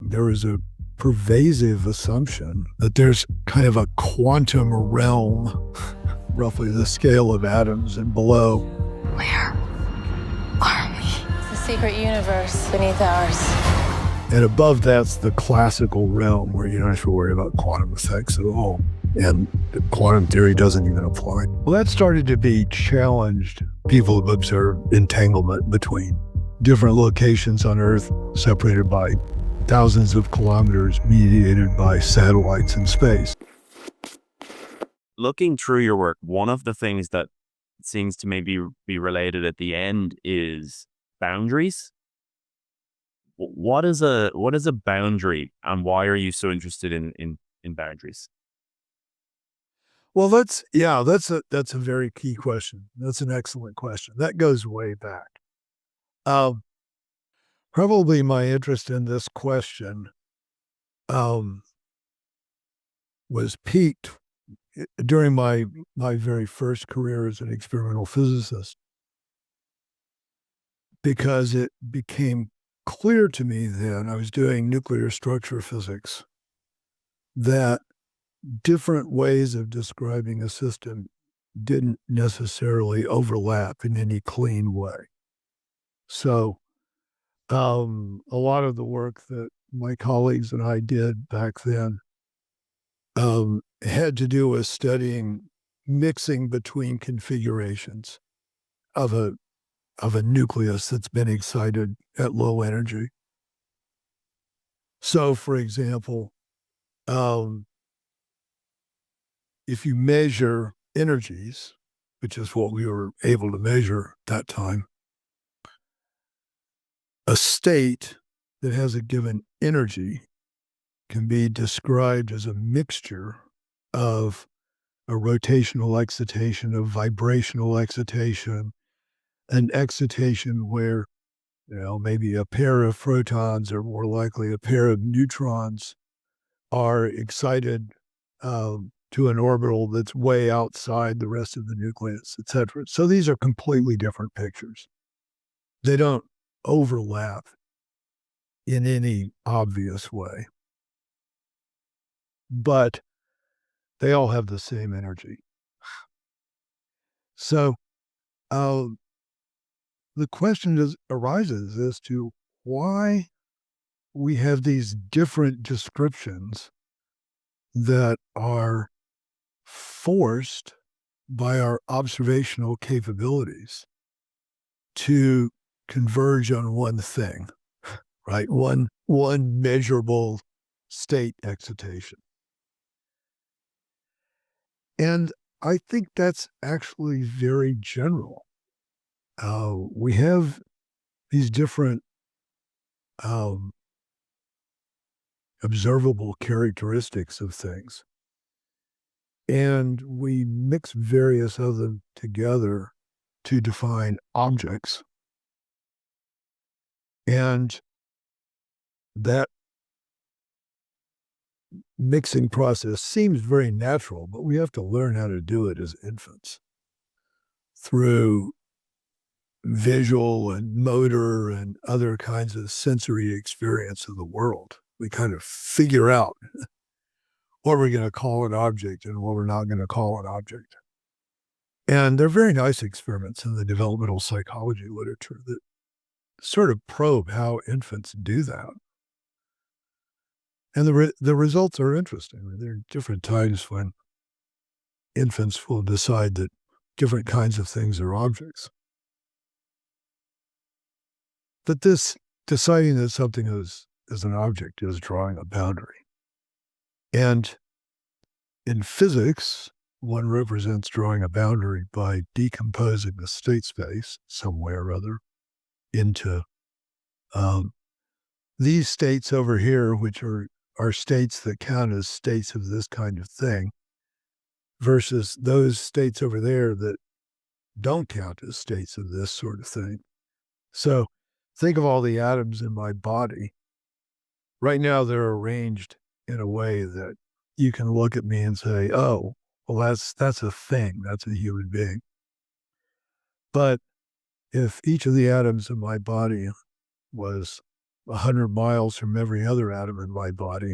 there is a pervasive assumption that there's kind of a quantum realm, roughly the scale of atoms and below. Where are we? It's a secret universe beneath ours. And above that's the classical realm where you don't have to worry about quantum effects at all. And the quantum theory doesn't even apply. Well, that started to be challenged. People have observed entanglement between different locations on Earth, separated by thousands of kilometers, mediated by satellites in space. Looking through your work, one of the things that seems to maybe be related at the end is boundaries. What is a boundary, and why are you so interested in boundaries? Well, that's a very key question. That's an excellent question. That goes way back. Probably my interest in this question was piqued during my very first career as an experimental physicist, because it became clear to me then, I was doing nuclear structure physics, that different ways of describing a system didn't necessarily overlap in any clean way. So a lot of the work that my colleagues and I did back then had to do with studying mixing between configurations of a nucleus that's been excited at low energy. So, for example, if you measure energies, which is what we were able to measure at that time, a state that has a given energy can be described as a mixture of a rotational excitation, a vibrational excitation, an excitation where, maybe a pair of protons, or more likely a pair of neutrons, are excited to an orbital that's way outside the rest of the nucleus, et cetera. So these are completely different pictures. They don't overlap in any obvious way, but they all have the same energy. So the question arises as to why we have these different descriptions that are forced by our observational capabilities to converge on one thing, right? One measurable state excitation. And I think that's actually very general. We have these different observable characteristics of things, and we mix various of them together to define objects. And that mixing process seems very natural, but we have to learn how to do it as infants through visual and motor and other kinds of sensory experience of the world. We kind of figure out what we're going to call an object and what we're not going to call an object. And they're very nice experiments in the developmental psychology literature that sort of probe how infants do that. And the results are interesting. There are different times when infants will decide that different kinds of things are objects. But this deciding that something is an object is drawing a boundary. And in physics, one represents drawing a boundary by decomposing the state space, some way or other, into these states over here, which are states that count as states of this kind of thing, versus those states over there that don't count as states of this sort of thing. So think of all the atoms in my body. Right now, they're arranged in a way that you can look at me and say, oh, well, that's a thing. That's a human being. But if each of the atoms in my body was 100 miles from every other atom in my body,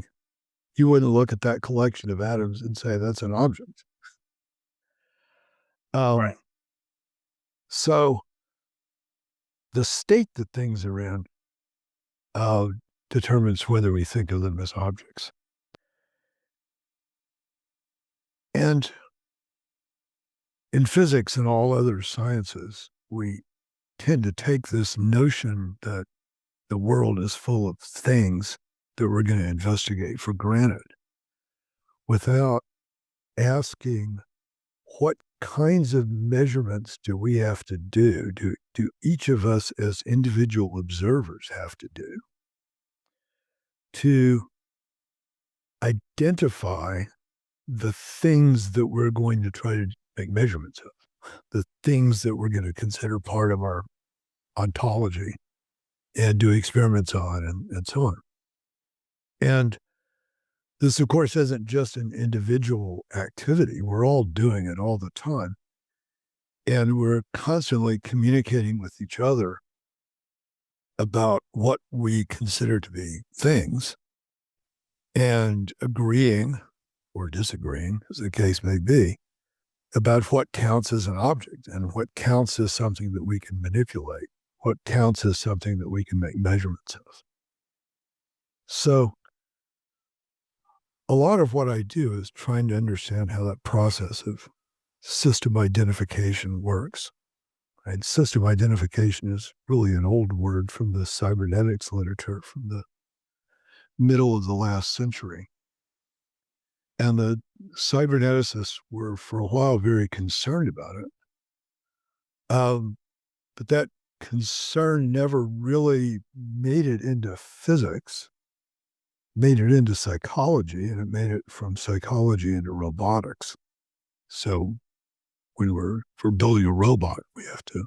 you wouldn't look at that collection of atoms and say that's an object. Right. So the state that things are in uh, determines whether we think of them as objects. And in physics and all other sciences, we tend to take this notion that the world is full of things that we're going to investigate for granted without asking what kinds of measurements do we have to do, do each of us as individual observers have to identify the things that we're going to try to make measurements of, the things that we're going to consider part of our ontology and do experiments on and so on. And this, of course, isn't just an individual activity. We're all doing it all the time. And we're constantly communicating with each other about what we consider to be things and agreeing or disagreeing, as the case may be, about what counts as an object and what counts as something that we can manipulate, what counts as something that we can make measurements of. So a lot of what I do is trying to understand how that process of system identification works. And system identification is really an old word from the cybernetics literature from the middle of the last century. And the cyberneticists were for a while very concerned about it. But that concern never really made it into physics, made it into psychology, and it made it from psychology into robotics. So when we're building a robot, we have to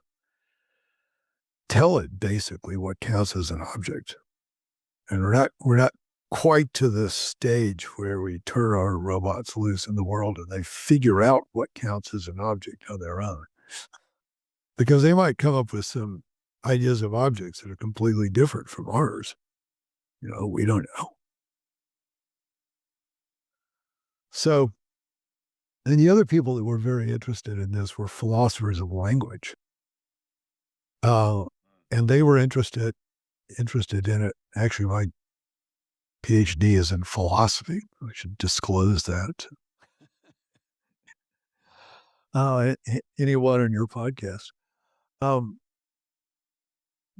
tell it basically what counts as an object. And we're not quite to the stage where we turn our robots loose in the world and they figure out what counts as an object on their own. Because they might come up with some ideas of objects that are completely different from ours. We don't know. So, and the other people that were very interested in this were philosophers of language. And they were interested in it. Actually, my PhD is in philosophy. I should disclose that. Anyone on your podcast.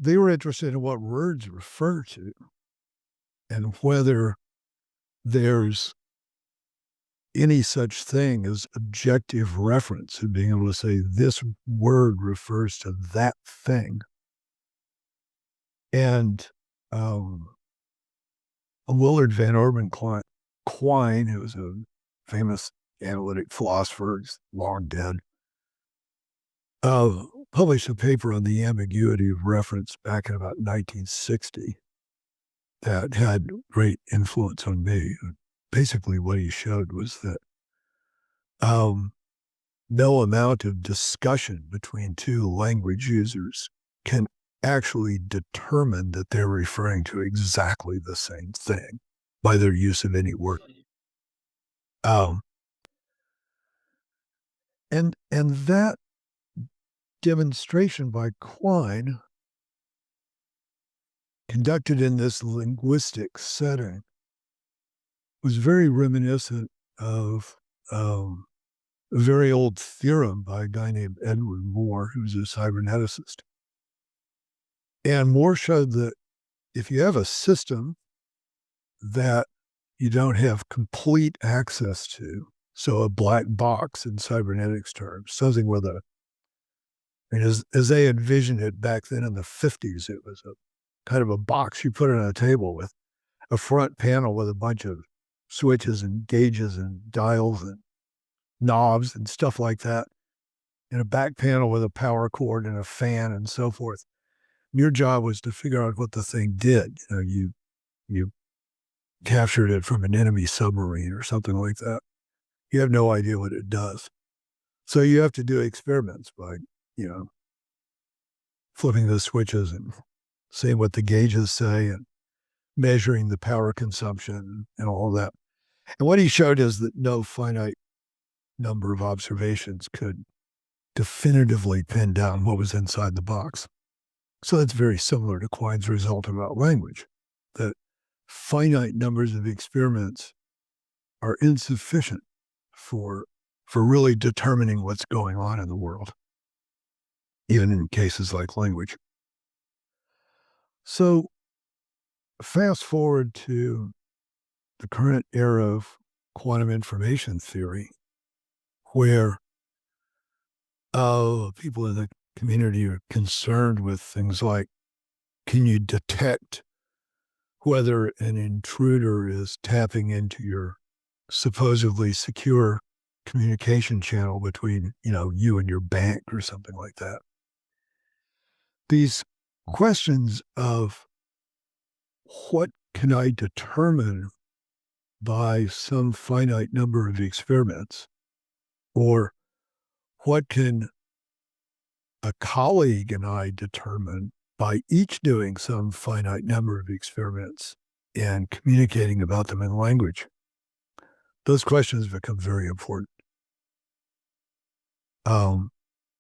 They were interested in what words refer to and whether there's any such thing as objective reference and being able to say this word refers to that thing. And Willard Van Orman Quine, who was a famous analytic philosopher, he's long dead, published a paper on the ambiguity of reference back in about 1960 that had great influence on me. Basically, what he showed was that no amount of discussion between two language users can actually determine that they're referring to exactly the same thing by their use of any word. And that demonstration by Quine, conducted in this linguistic setting, was very reminiscent of a very old theorem by a guy named Edward Moore, who's a cyberneticist. And Moore showed that if you have a system that you don't have complete access to, so a black box in cybernetics terms, something with as they envisioned it back then in the 50s, it was a kind of a box you put on a table with a front panel with a bunch of switches and gauges and dials and knobs and stuff like that, and a back panel with a power cord and a fan and so forth. Your job was to figure out what the thing did. You captured it from an enemy submarine or something like that. You have no idea what it does. So you have to do experiments by, flipping the switches and seeing what the gauges say and measuring the power consumption and all that. And what he showed is that no finite number of observations could definitively pin down what was inside the box. So that's very similar to Quine's result about language, that finite numbers of experiments are insufficient for really determining what's going on in the world, even in cases like language. So fast forward to the current era of quantum information theory, where people in the community are concerned with things like, can you detect whether an intruder is tapping into your supposedly secure communication channel between, you and your bank or something like that. These questions of what can I determine by some finite number of experiments, or what can a colleague and I determine by each doing some finite number of experiments and communicating about them in language, those questions become very important.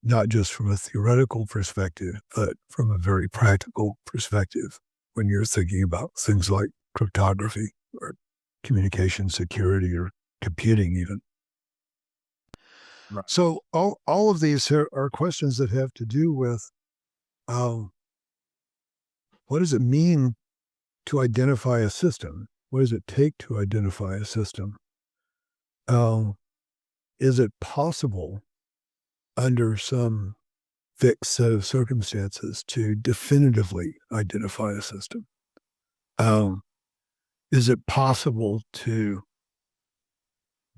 Not just from a theoretical perspective, but from a very practical perspective when you're thinking about things like cryptography or communication security or computing even. Right. So all of these are questions that have to do with what does it mean to identify a system? What does it take to identify a system? Is it possible under some fixed set of circumstances to definitively identify a system? Is it possible to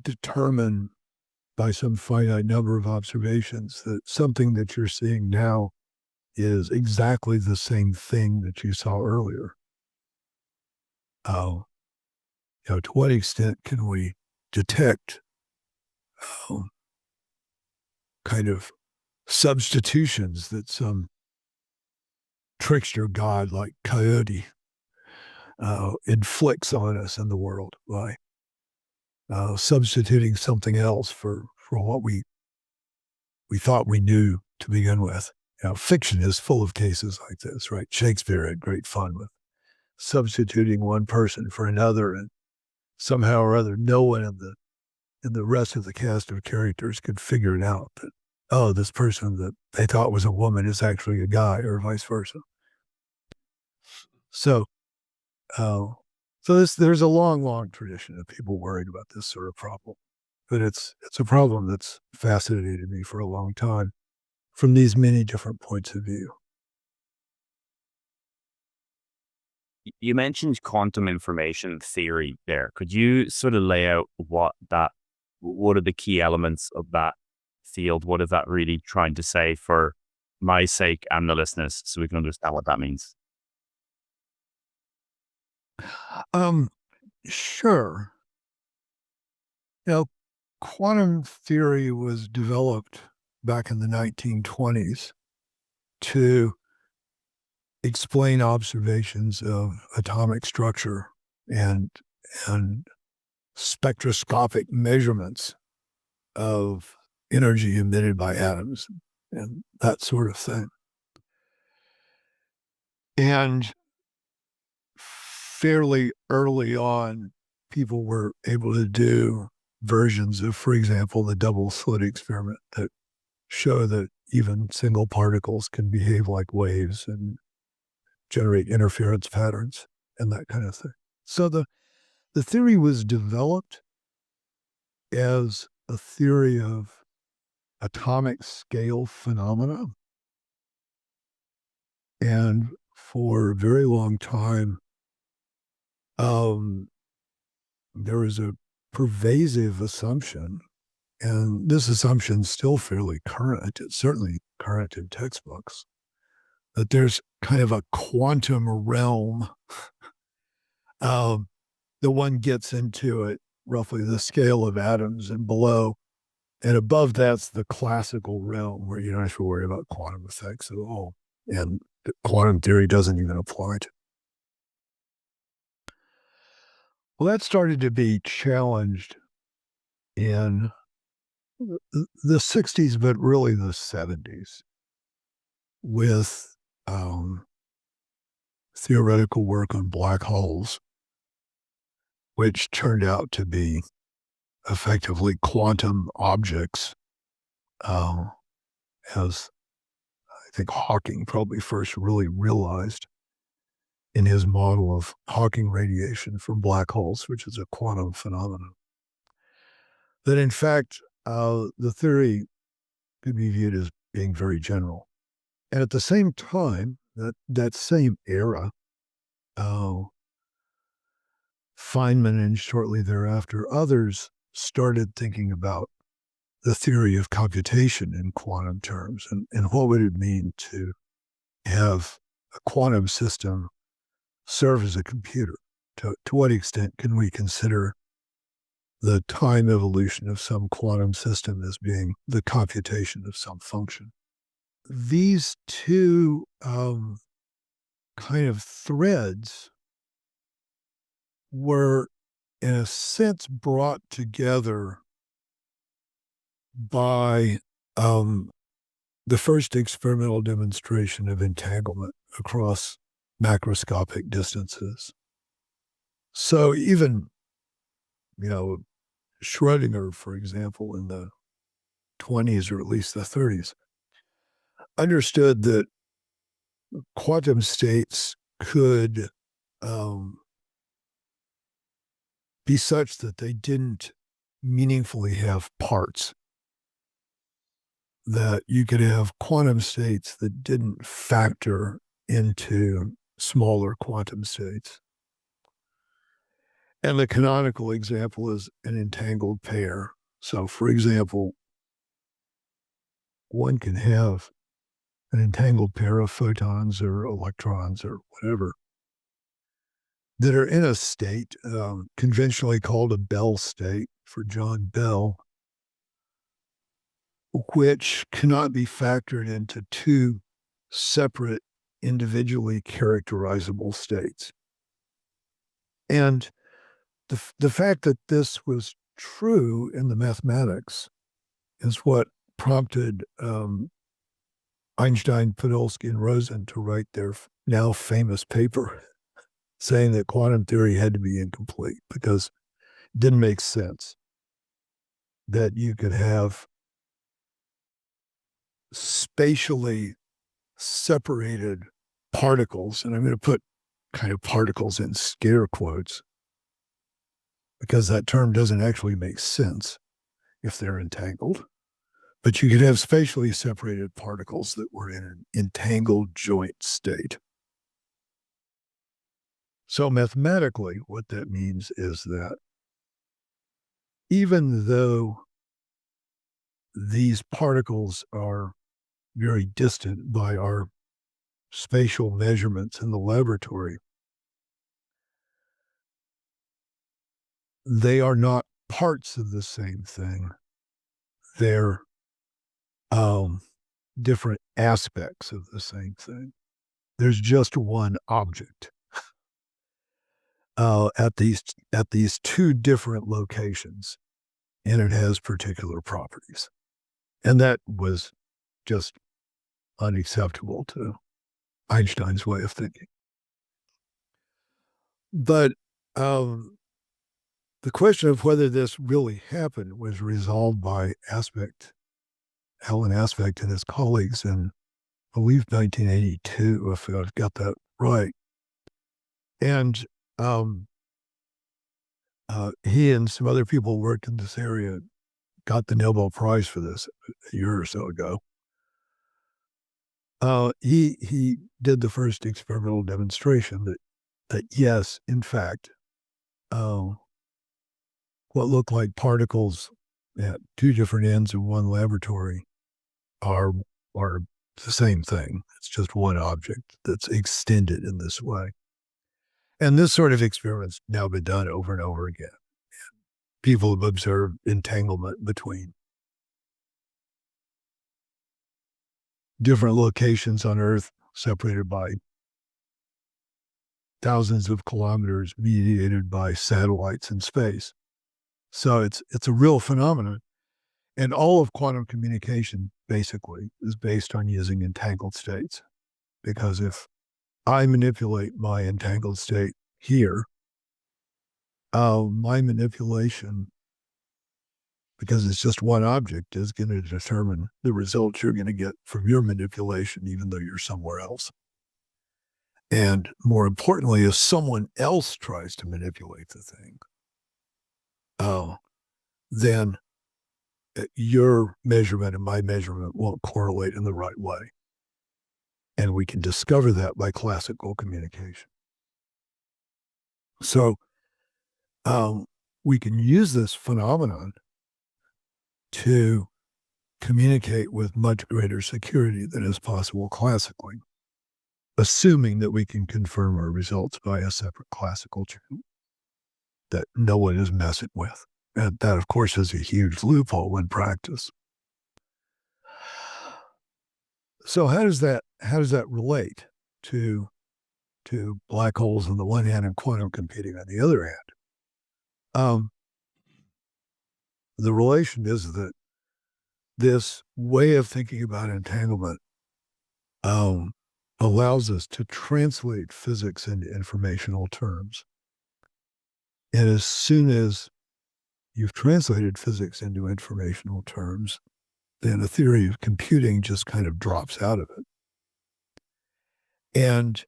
determine by some finite number of observations that something that you're seeing now is exactly the same thing that you saw earlier? To what extent can we detect kind of substitutions that some trickster god like Coyote inflicts on us in the world by substituting something else for what we thought we knew to begin with. Fiction is full of cases like this, right? Shakespeare had great fun with substituting one person for another, and somehow or other, no one in the rest of the cast of characters could figure it out that, oh, this person that they thought was a woman is actually a guy, or vice versa. So, there's a long, long tradition of people worried about this sort of problem, but it's a problem that's fascinated me for a long time from these many different points of view. You mentioned quantum information theory there. Could you sort of lay out what are the key elements of that field? What is that really trying to say for my sake and the listeners, so we can understand what that means? Sure. Quantum theory was developed back in the 1920s to explain observations of atomic structure and spectroscopic measurements of energy emitted by atoms and that sort of thing. And fairly early on, people were able to do versions of, for example, the double slit experiment that show that even single particles can behave like waves and generate interference patterns and that kind of thing. So the theory was developed as a theory of atomic scale phenomena. And for a very long time, there was a pervasive assumption, and this assumption is still fairly current. It's certainly current in textbooks, that there's kind of a quantum realm. The one gets into it, roughly the scale of atoms and below. And above that's the classical realm where you don't have to worry about quantum effects at all. And quantum theory doesn't even apply to. Well, that started to be challenged in the 60s, but really the 70s with theoretical work on black holes, which turned out to be effectively quantum objects, uh, as I think Hawking probably first really realized in his model of Hawking radiation from black holes, which is a quantum phenomenon. That in fact, the theory could be viewed as being very general. And at the same time, that same era, uh, Feynman and shortly thereafter others started thinking about the theory of computation in quantum terms and what would it mean to have a quantum system serve as a computer? To what extent can we consider the time evolution of some quantum system as being the computation of some function? These two kind of threads were, in a sense, brought together by the first experimental demonstration of entanglement across macroscopic distances. So even, Schrödinger, for example, in the 20s or at least the 30s, understood that quantum states could be such that they didn't meaningfully have parts, that you could have quantum states that didn't factor into smaller quantum states. And the canonical example is an entangled pair. So, for example, one can have an entangled pair of photons or electrons or whatever that are in a state conventionally called a Bell state for John Bell, which cannot be factored into two separate individually characterizable states. And the fact that this was true in the mathematics is what prompted Einstein, Podolsky, and Rosen to write their now famous paper saying that quantum theory had to be incomplete because it didn't make sense that you could have spatially separated particles, and I'm going to put kind of particles in scare quotes because that term doesn't actually make sense if they're entangled. But you could have spatially separated particles that were in an entangled joint state. So mathematically, what that means is that even though these particles are very distant by our spatial measurements in the laboratory, they are not parts of the same thing. They're different aspects of the same thing. There's just one object at these two different locations, and it has particular properties. And that was just unacceptable to Einstein's way of thinking. But the question of whether this really happened was resolved by Alan Aspect and his colleagues in, I believe, 1982, if I've got that right. And he and some other people worked in this area, got the Nobel Prize for this a year or so ago. He did the first experimental demonstration that yes, in fact, what look like particles at two different ends of one laboratory are the same thing. It's just one object that's extended in this way. And this sort of experiment's now been done over and over again. People have observed entanglement between different locations on Earth separated by thousands of kilometers mediated by satellites in space. So it's a real phenomenon. And all of quantum communication basically is based on using entangled states. Because if I manipulate my entangled state here, my manipulation, because it's just one object, is going to determine the results you're going to get from your manipulation, even though you're somewhere else. And more importantly, if someone else tries to manipulate the thing, then your measurement and my measurement won't correlate in the right way. And we can discover that by classical communication. So we can use this phenomenon to communicate with much greater security than is possible classically, assuming that we can confirm our results by a separate classical channel that no one is messing with. And that, of course, is a huge loophole in practice. So how does that relate to black holes on the one hand and quantum computing on the other hand? The relation is that this way of thinking about entanglement allows us to translate physics into informational terms. And as soon as you've translated physics into informational terms, then a theory of computing just kind of drops out of it. And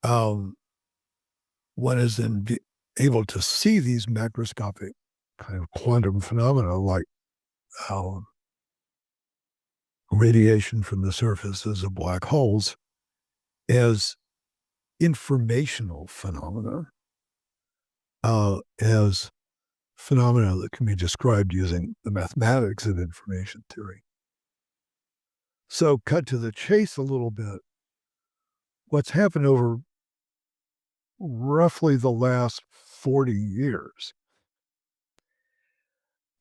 one is then able to see these macroscopic kind of quantum phenomena like radiation from the surfaces of black holes as informational phenomena, as phenomena that can be described using the mathematics of information theory. So cut to the chase a little bit. What's happened over roughly the last 40 years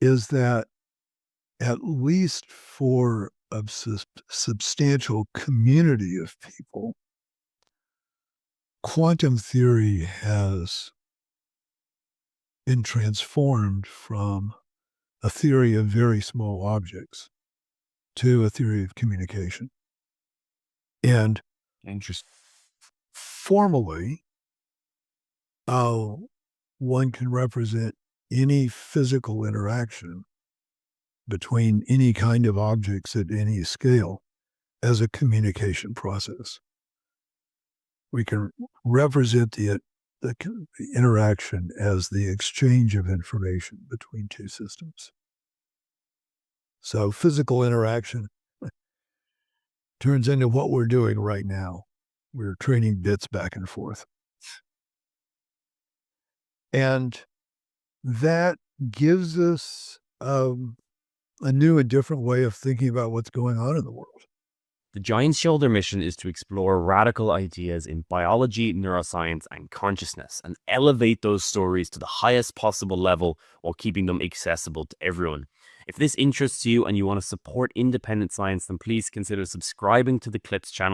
is that at least for a substantial community of people, quantum theory has been transformed from a theory of very small objects to a theory of communication. And Interesting. Formally, one can represent any physical interaction between any kind of objects at any scale as a communication process. We can represent the interaction as the exchange of information between two systems. So physical interaction turns into what we're doing right now. We're trading bits back and forth. And that gives us a new and different way of thinking about what's going on in the world. The Giant Shoulder mission is to explore radical ideas in biology, neuroscience, and consciousness, and elevate those stories to the highest possible level while keeping them accessible to everyone. If this interests you and you want to support independent science, then please consider subscribing to the Clips channel